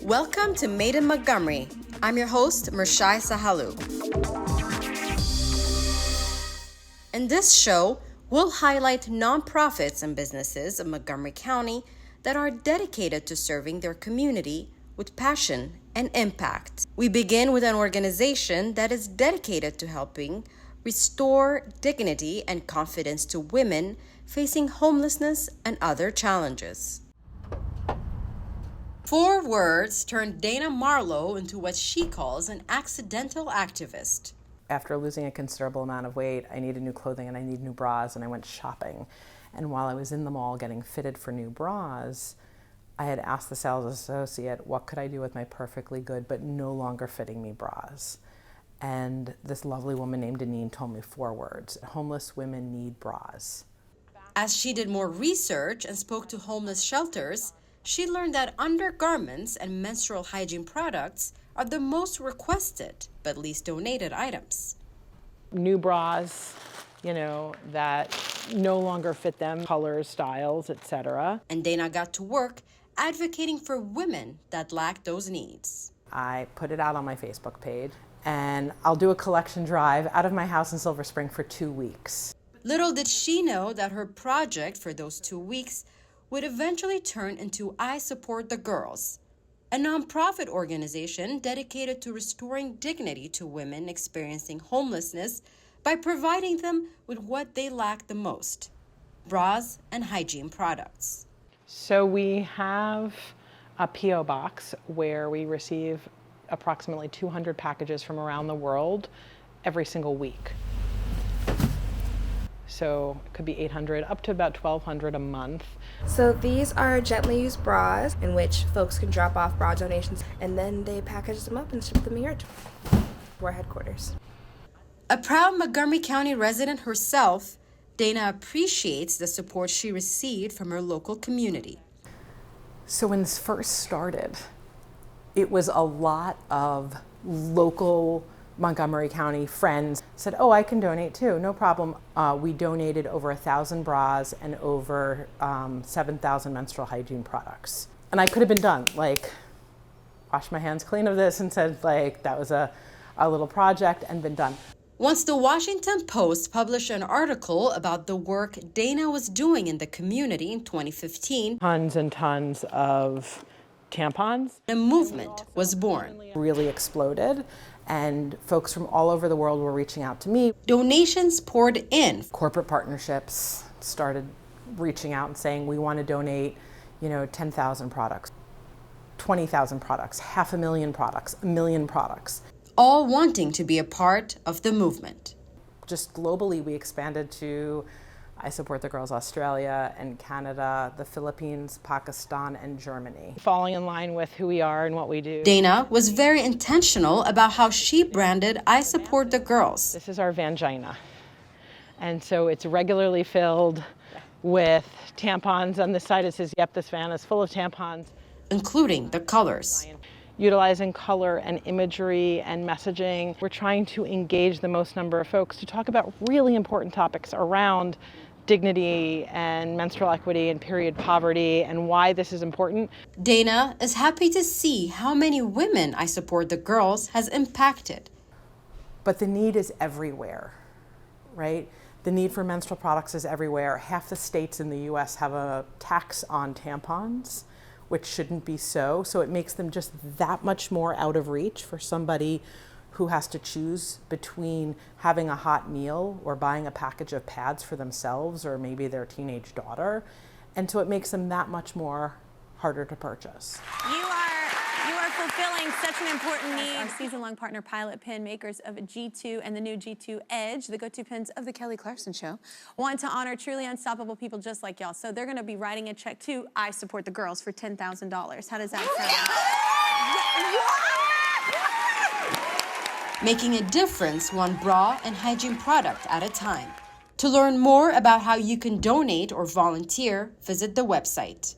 Welcome to Made in Montgomery. I'm your host, Mirchaye Sahlu. In this show, we'll highlight nonprofits and businesses of Montgomery County that are dedicated to serving their community with passion and impact. We begin with an organization that is dedicated to helping restore dignity and confidence to women facing homelessness and other challenges. 4 words turned Dana Marlowe into what she calls an accidental activist. After losing a considerable amount of weight, I needed new clothing and I needed new bras, and I went shopping. And while I was in the mall getting fitted for new bras, I had asked the sales associate, what could I do with my perfectly good but no longer fitting me bras? And this lovely woman named Deneen told me 4 words: homeless women need bras. As she did more research and spoke to homeless shelters, she learned that undergarments and menstrual hygiene products are the most requested but least donated items. New bras, that no longer fit them, colors, styles, etc. And Dana got to work advocating for women that lack those needs. I put it out on my Facebook page, and I'll do a collection drive out of my house in Silver Spring for 2 weeks. Little did she know that her project for those 2 weeks would eventually turn into I Support the Girls, a nonprofit organization dedicated to restoring dignity to women experiencing homelessness by providing them with what they lack the most: bras and hygiene products. So we have a P.O. box where we receive approximately 200 packages from around the world every single week. So it could be 800 up to about 1,200 a month. So these are gently used bras in which folks can drop off bra donations, and then they package them up and ship them here to our headquarters. A proud Montgomery County resident herself, Dana appreciates the support she received from her local community. So when this first started, it was a lot of local Montgomery County friends said, oh, I can donate too, no problem. We donated over 1,000 bras and over 7,000 menstrual hygiene products. And I could have been done, wash my hands clean of this and said, that was a little project and been done. Once the Washington Post published an article about the work Dana was doing in the community in 2015, tons and tons of tampons, a movement was born. Really exploded, and folks from all over the world were reaching out to me. Donations poured in. Corporate partnerships started reaching out and saying, we want to donate, 10,000 products, 20,000 products, 500,000 products, 1 million products. All wanting to be a part of the movement. Just globally, we expanded to I Support the Girls Australia and Canada, the Philippines, Pakistan, and Germany. Falling in line with who we are and what we do. Dana was very intentional about how she branded I Support the Girls. This is our vangina. And so it's regularly filled with tampons. On this side it says, yep, this van is full of tampons. Including the colors. Utilizing color and imagery and messaging. We're trying to engage the most number of folks to talk about really important topics around dignity and menstrual equity and period poverty and why this is important. Dana is happy to see how many women I Support the Girls has impacted. But the need is everywhere, right? The need for menstrual products is everywhere. Half the states in the US have a tax on tampons, which shouldn't be so. So it makes them just that much more out of reach for somebody who has to choose between having a hot meal or buying a package of pads for themselves or maybe their teenage daughter. And so it makes them that much more harder to purchase. You are fulfilling such an important need. Our season-long partner Pilot Pen, makers of G2 and the new G2 Edge, the go-to pens of the Kelly Clarkson Show, want to honor truly unstoppable people just like y'all. So they're going to be writing a check to I Support the Girls for $10,000. How does that sound? Making a difference one bra and hygiene product at a time. To learn more about how you can donate or volunteer, visit the website.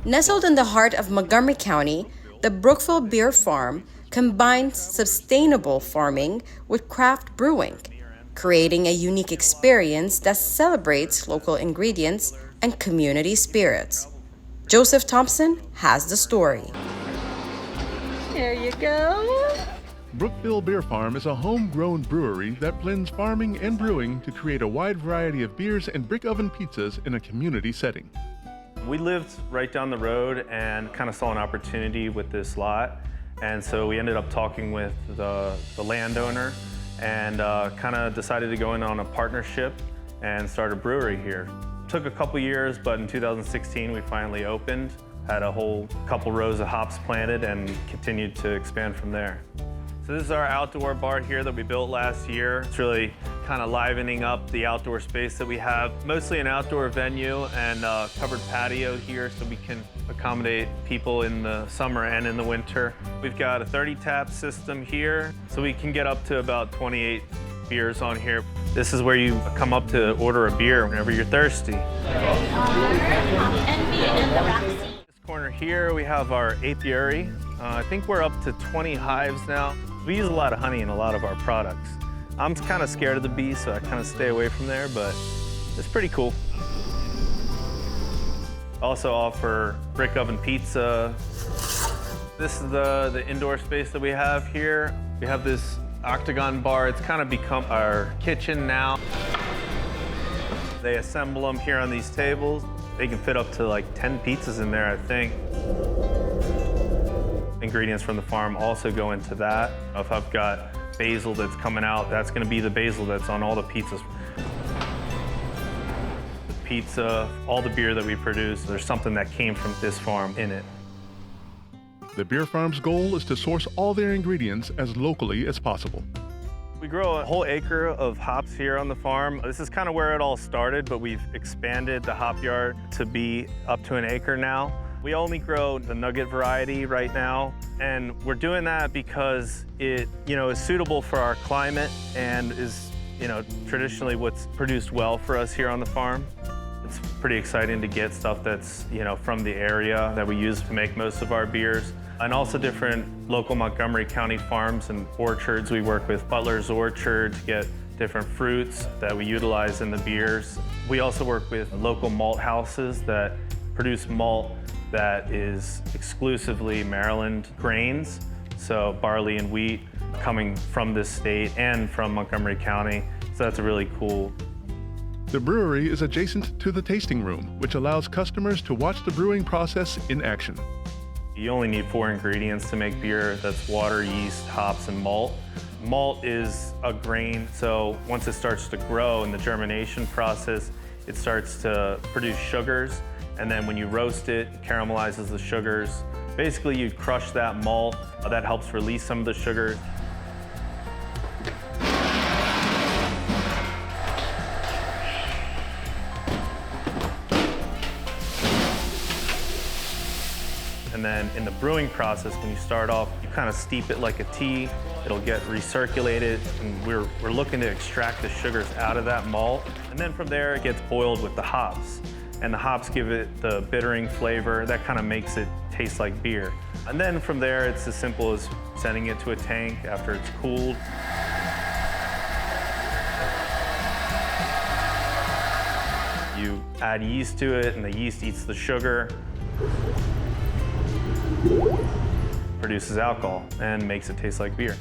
Nestled in the heart of Montgomery County, the Brookville Beer Farm combines sustainable farming with craft brewing, creating a unique experience that celebrates local ingredients and community spirits. Joseph Thompson has the story. There you go. Brookville Beer Farm is a homegrown brewery that blends farming and brewing to create a wide variety of beers and brick oven pizzas in a community setting. We lived right down the road and kind of saw an opportunity with this lot. And so we ended up talking with the landowner and kind of decided to go in on a partnership and start a brewery here. Took a couple years, but in 2016 we finally opened, had a whole couple rows of hops planted and continued to expand from there. So this is our outdoor bar here that we built last year. It's really kind of livening up the outdoor space that we have. Mostly an outdoor venue and covered patio here so we can accommodate people in the summer and in the winter. We've got a 30 tap system here, so we can get up to about 28 beers on here. This is where you come up to order a beer whenever you're thirsty. This corner here, we have our apiary. I think we're up to 20 hives now. We use a lot of honey in a lot of our products. I'm kind of scared of the bees, so I kind of stay away from there, but it's pretty cool. Also offer brick oven pizza. This is the indoor space that we have here. We have this octagon bar. It's kind of become our kitchen now. They assemble them here on these tables. They can fit up to like 10 pizzas in there, I think. Ingredients from the farm also go into that. If I've got basil that's coming out, that's gonna be the basil that's on all the pizzas. The pizza, all the beer that we produce, there's something that came from this farm in it. The beer farm's goal is to source all their ingredients as locally as possible. We grow a whole acre of hops here on the farm. This is kind of where it all started, but we've expanded the hop yard to be up to an acre now. We only grow the nugget variety right now, and we're doing that because it, is suitable for our climate and is, traditionally what's produced well for us here on the farm. It's pretty exciting to get stuff that's, from the area that we use to make most of our beers, and also different local Montgomery County farms and orchards. We work with Butler's Orchard to get different fruits that we utilize in the beers. We also work with local malt houses that produce malt that is exclusively Maryland grains, so barley and wheat coming from this state and from Montgomery County, so that's really cool. The brewery is adjacent to the tasting room, which allows customers to watch the brewing process in action. You only need 4 ingredients to make beer. That's water, yeast, hops, and malt. Malt is a grain, so once it starts to grow in the germination process, it starts to produce sugars. And then when you roast it, it caramelizes the sugars. Basically, you crush that malt. That helps release some of the sugar. And then in the brewing process, when you start off, you kind of steep it like a tea. It'll get recirculated, and we're looking to extract the sugars out of that malt. And then from there, it gets boiled with the hops. And the hops give it the bittering flavor that kind of makes it taste like beer. And then from there, it's as simple as sending it to a tank after it's cooled. You add yeast to it, and the yeast eats the sugar, produces alcohol, and makes it taste like beer.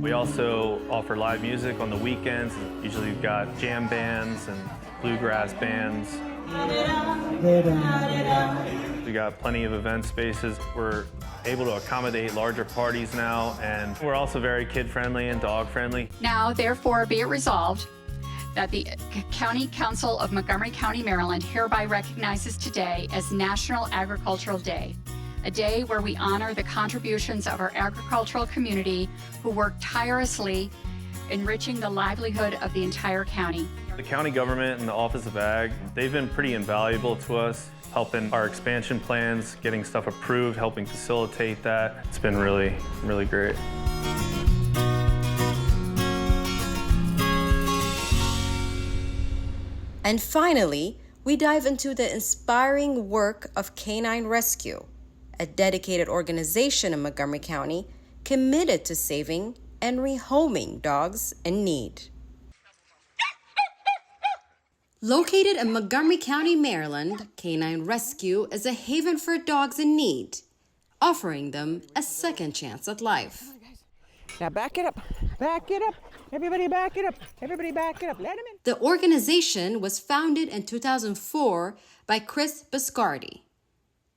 We also offer live music on the weekends. Usually we've got jam bands and bluegrass bands. We got plenty of event spaces. We're able to accommodate larger parties now, and we're also very kid-friendly and dog-friendly. Now, therefore, be it resolved that the County Council of Montgomery County, Maryland hereby recognizes today as National Agricultural Day, a day where we honor the contributions of our agricultural community who work tirelessly, enriching the livelihood of the entire county. The county government and the Office of Ag, they've been pretty invaluable to us, helping our expansion plans, getting stuff approved, helping facilitate that. It's been really, really great. And finally, we dive into the inspiring work of Canine Rescue, a dedicated organization in Montgomery County committed to saving and rehoming dogs in need. Located in Montgomery County, Maryland, Canine Rescue is a haven for dogs in need, offering them a second chance at life. Now back it up, everybody back it up, everybody back it up, let him in. The organization was founded in 2004 by Chris Biscardi.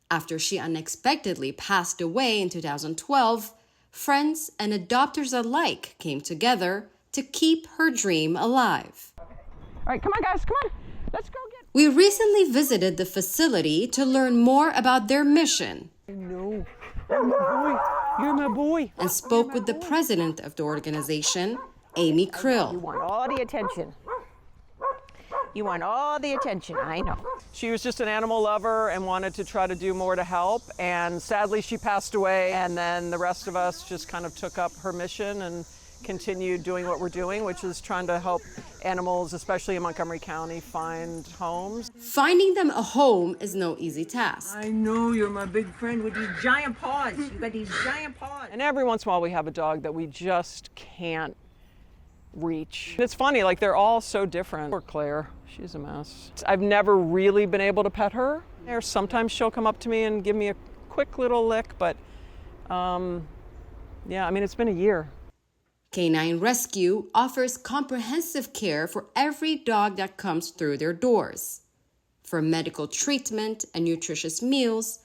After she unexpectedly passed away in 2012, friends and adopters alike came together to keep her dream alive. All right, come on guys, come on, let's go get. We recently visited the facility to learn more about their mission. No, you're my boy. And spoke with the president of the organization, Amy You Krill. want all the attention. You want all the attention, I know. She was just an animal lover and wanted to try to do more to help. And sadly, she passed away. And then the rest of us just kind of took up her mission and continued doing what we're doing, which is trying to help animals, especially in Montgomery County, find homes. Finding them a home is no easy task. I know you're my big friend with these giant paws. You got these giant paws. And every once in a while we have a dog that we just can't reach. It's funny, like they're all so different. Poor Claire, she's a mess. I've never really been able to pet her. Sometimes she'll come up to me and give me a quick little lick, but yeah, I mean, it's been a year. Canine Rescue offers comprehensive care for every dog that comes through their doors, from medical treatment and nutritious meals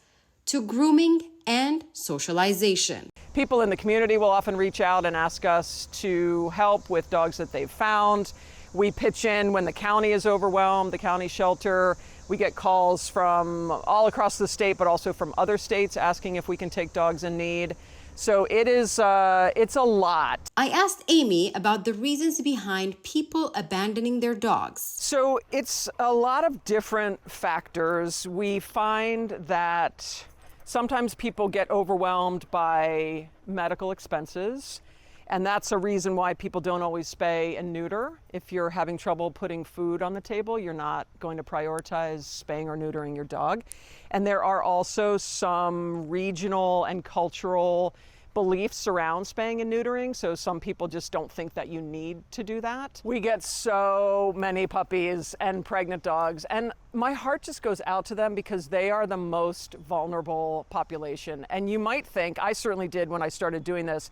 to grooming and socialization. People in the community will often reach out and ask us to help with dogs that they've found. We pitch in when the county is overwhelmed, the county shelter. We get calls from all across the state, but also from other states asking if we can take dogs in need. So it's a lot. I asked Amy about the reasons behind people abandoning their dogs. So it's a lot of different factors. We find that sometimes people get overwhelmed by medical expenses, and that's a reason why people don't always spay and neuter. If you're having trouble putting food on the table, you're not going to prioritize spaying or neutering your dog. And there are also some regional and cultural beliefs around spaying and neutering, so some people just don't think that you need to do that. We get so many puppies and pregnant dogs, and my heart just goes out to them because they are the most vulnerable population. And you might think, I certainly did when I started doing this,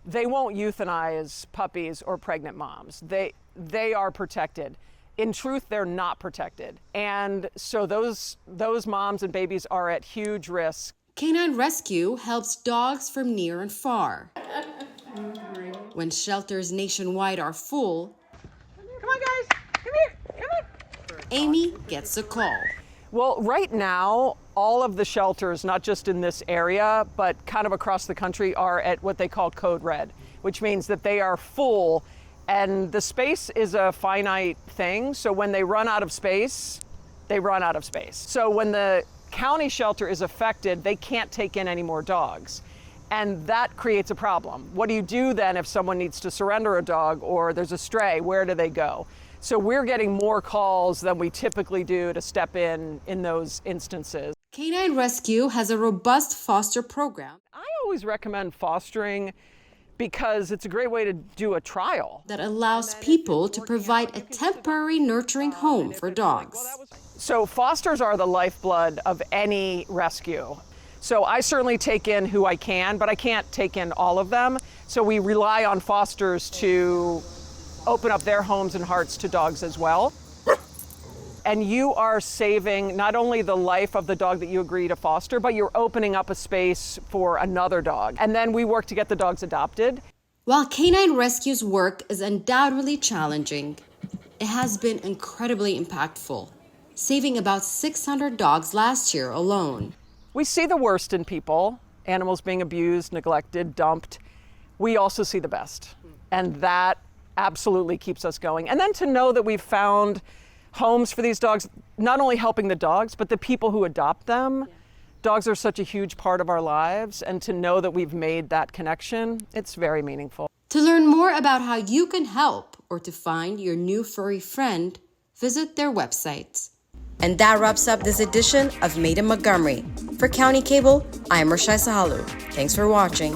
they won't euthanize puppies or pregnant moms. They are protected. In truth, they're not protected. And so those moms and babies are at huge risk. Canine Rescue helps dogs from near and far. When shelters nationwide are full, Come on, guys. Come here. Come on. Amy gets a call. Well, right now, all of the shelters, not just in this area, but kind of across the country, are at what they call code red, which means that they are full. And the space is a finite thing. So when they run out of space, they run out of space. So when the county shelter is affected, they can't take in any more dogs. And that creates a problem. What do you do then if someone needs to surrender a dog or there's a stray? Where do they go? So we're getting more calls than we typically do to step in those instances. Canine Rescue has a robust foster program. I always recommend fostering because it's a great way to do a trial That allows people to provide a temporary nurturing home for dogs. So fosters are the lifeblood of any rescue. So I certainly take in who I can, but I can't take in all of them. So we rely on fosters to open up their homes and hearts to dogs as well. And you are saving not only the life of the dog that you agree to foster, but you're opening up a space for another dog. And then we work to get the dogs adopted. While Canine Rescue's work is undoubtedly challenging, it has been incredibly impactful, saving about 600 dogs last year alone. We see the worst in people, animals being abused, neglected, dumped. We also see the best. And that absolutely keeps us going. And then to know that we've found homes for these dogs, not only helping the dogs, but the people who adopt them. Yeah. Dogs are such a huge part of our lives, and to know that we've made that connection, it's very meaningful. To learn more about how you can help or to find your new furry friend, visit their website. And that wraps up this edition of Made in Montgomery. For County Cable, I'm Mirchaye Sahlu. Thanks for watching.